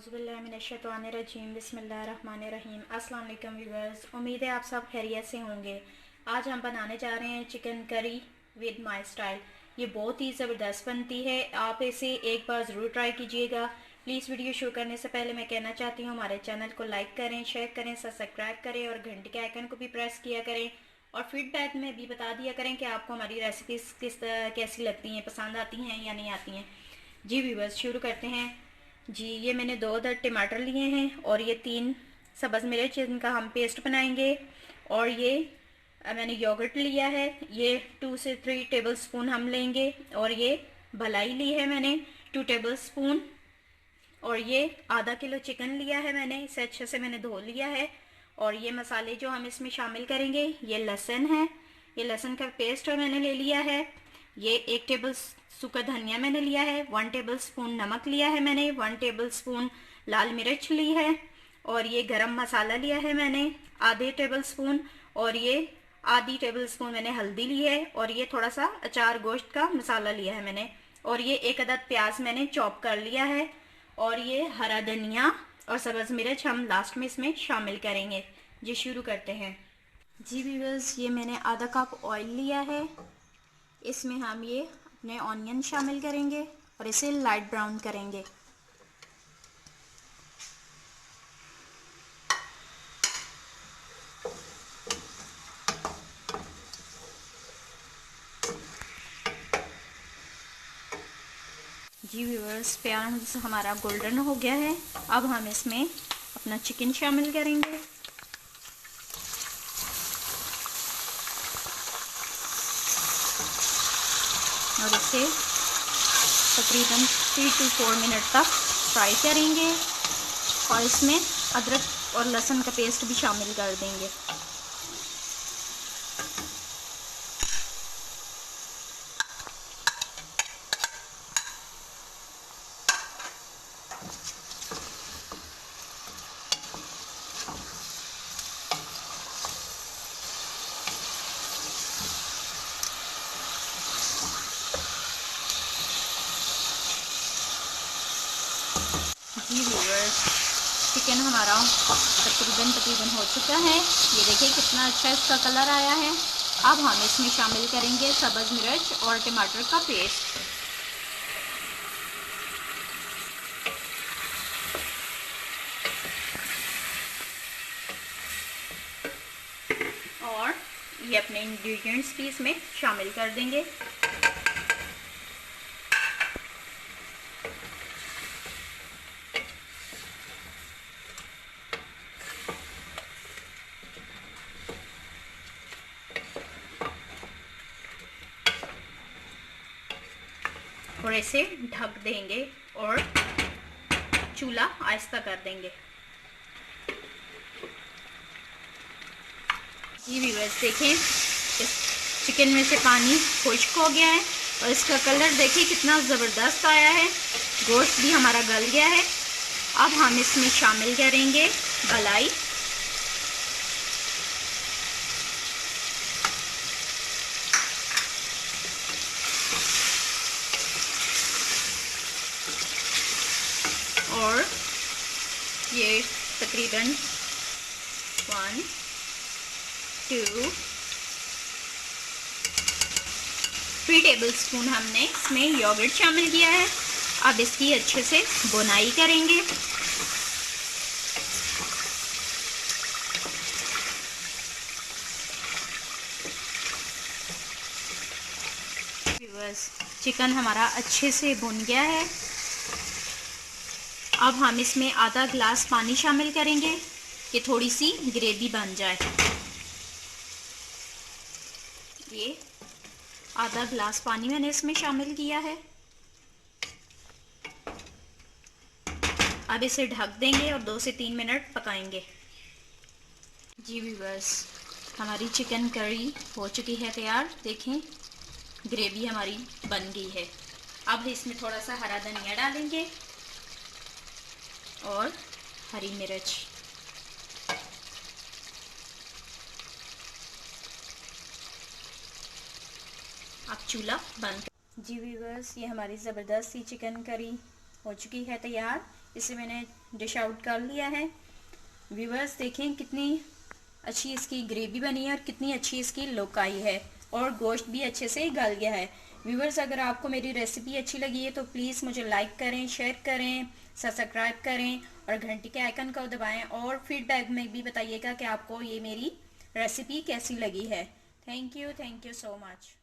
औज़ुबिल्लाहिमिनश्शैतानिर्रजीम बिस्मिल्लाहिर्रहमानिर्रहीम। अस्सलाम वालेकुम व्यूअर्स, उम्मीद है आप सब खैरियत से होंगे। आज हम बनाने जा रहे हैं chicken curry with my style. ये बहुत ही ज़बरदस्त बनती है, आप इसे एक बार ज़रूर ट्राई कीजिएगा। प्लीज़ वीडियो शुरू करने से पहले मैं कहना चाहती हूँ हमारे चैनल को लाइक करें, शेयर करें, सब्सक्राइब करें और घंटे के आइकन को भी प्रेस किया करें। और फीडबैक में भी बता दिया करें कि आपको हमारी रेसिपीज़ कैसी लगती हैं, पसंद आती हैं या नहीं आती हैं। जी व्यूअर्स, शुरू करते हैं। जी, ये मैंने 2 अदद टमाटर लिए हैं और ये 3 सब्ज़ मिर्च, इनका हम पेस्ट बनाएंगे। और ये मैंने योगर्ट लिया है, ये 2 से 3 टेबल स्पून हम लेंगे। और ये भलाई ली है मैंने 2 टेबल स्पून। और ये आधा किलो चिकन लिया है मैंने, इसे अच्छे से मैंने धो लिया है। और ये मसाले जो हम इसमें शामिल करेंगे, ये लहसुन है, ये लहसुन का पेस्ट मैंने ले लिया है। ये 1 टेबल सूखा धनिया मैंने लिया है, 1 टेबल स्पून नमक लिया है मैंने, 1 टेबल स्पून लाल मिर्च ली है। और ये गरम मसाला लिया है मैंने आधे टेबल स्पून। और ये आधी टेबल स्पून मैंने हल्दी ली है। और ये थोड़ा सा अचार गोश्त का मसाला लिया है मैंने। और ये 1 अदद प्याज मैंने चॉप कर लिया है। और ये हरा धनिया और सब्ज़ मिर्च हम लास्ट में इसमें शामिल करेंगे। जी, शुरू करते हैं। जी व्यूअर्स, ये मैंने आधा कप ऑयल लिया है, इसमें हम ये अपने ऑनियन शामिल करेंगे और इसे लाइट ब्राउन करेंगे। जी व्यूअर्स, प्याज हमारा गोल्डन हो गया है। अब हम इसमें अपना चिकन शामिल करेंगे। और इसे तकरीबन 3 से 4 मिनट तक फ्राई करेंगे। और इसमें अदरक और लहसुन का पेस्ट भी शामिल कर देंगे। जी व्यूअर्स, चिकन हमारा तकरीबन हो चुका है। ये देखिए कितना अच्छा इसका कलर आया है। अब हम इसमें शामिल करेंगे सब्ज़ मिर्च और टमाटर का पेस्ट। और ये अपने इंग्रेडिएंट्स भी इसमें शामिल कर देंगे। और इसे ढक देंगे और चूल्हा आहिस्ता कर देंगे। जी व्यूअर्स, देखें इस चिकन में से पानी खुश्क हो गया है और इसका कलर देखिए कितना ज़बरदस्त आया है। गोश्त भी हमारा गल गया है। अब हम इसमें शामिल करेंगे भलाई। और ये तकरीबन 1, 2, 3 टेबल स्पून हमने इसमें योगर्ट शामिल किया है। अब इसकी अच्छे से बुनाई करेंगे। चिकन हमारा अच्छे से भुन गया है। अब हम इसमें आधा ग्लास पानी शामिल करेंगे कि थोड़ी सी ग्रेवी बन जाए। ये आधा ग्लास पानी मैंने इसमें शामिल किया है। अब इसे ढक देंगे और 2 से 3 मिनट पकाएंगे। जी व्यूअर्स, हमारी चिकन करी हो चुकी है तैयार। देखें ग्रेवी हमारी बन गई है। अब इसमें थोड़ा सा हरा धनिया डालेंगे और हरी मिर्च। अब चूल्हा बंद। जी व्यूअर्स, ये हमारी ज़बरदस्त सी चिकन करी हो चुकी है तैयार। इसे मैंने डिश आउट कर लिया है। व्यूअर्स देखें कितनी अच्छी इसकी ग्रेवी बनी है और कितनी अच्छी इसकी लुक आई है और गोश्त भी अच्छे से गल गया है। व्यूअर्स अगर आपको मेरी रेसिपी अच्छी लगी है तो प्लीज़ मुझे लाइक करें, शेयर करें, सब्सक्राइब करें और घंटी के आइकन को दबाएं और फीडबैक में भी बताइएगा कि आपको ये मेरी रेसिपी कैसी लगी है। Thank you so much.